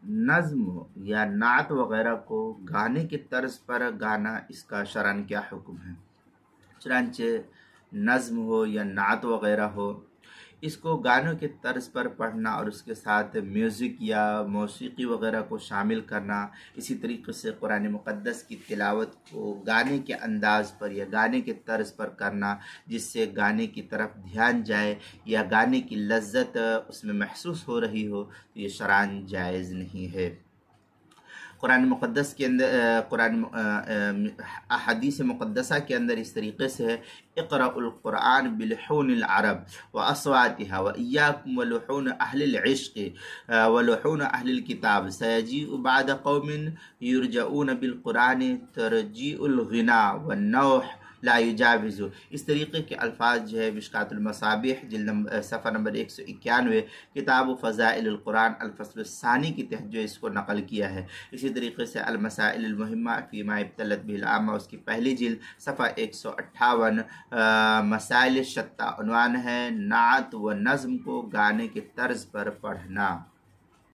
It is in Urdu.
نظم یا نعت وغیرہ کو گانے کی طرز پر گانا، اس کا شرعاً کیا حکم ہے؟ چنانچہ نظم ہو یا نعت وغیرہ ہو، اس کو گانوں کے طرز پر پڑھنا اور اس کے ساتھ میوزک یا موسیقی وغیرہ کو شامل کرنا، اسی طریقے سے قرآن مقدس کی تلاوت کو گانے کے انداز پر یا گانے کے طرز پر کرنا، جس سے گانے کی طرف دھیان جائے یا گانے کی لذت اس میں محسوس ہو رہی ہو، تو یہ شرعاً جائز نہیں ہے۔ قرآن مقدس کے اندر احادیث مقدسہ کے اندر اس طریقے سے ہے: اقرأ القرآن بلحون العرب واصواتها وإياكم ولحون اہل العشق ولحون اہل الكتاب سيجيء بعد قوم يرجعون بالقرآن ترجيء الغنا والنوح لا يجاوز۔ اس طریقے کے الفاظ جو ہے مشکوٰۃ المصابیح صفحہ نمبر 191 کتاب فضائل القرآن الفصل الثانی کی تحت جو اس کو نقل کیا ہے۔ اسی طریقے سے المسائل المہمہ فیما ابتلت به العامہ، اس کی پہلی جلد صفحہ 158 مسائل شتیٰ، عنوان ہے نعت و نظم کو گانے کے طرز پر پڑھنا۔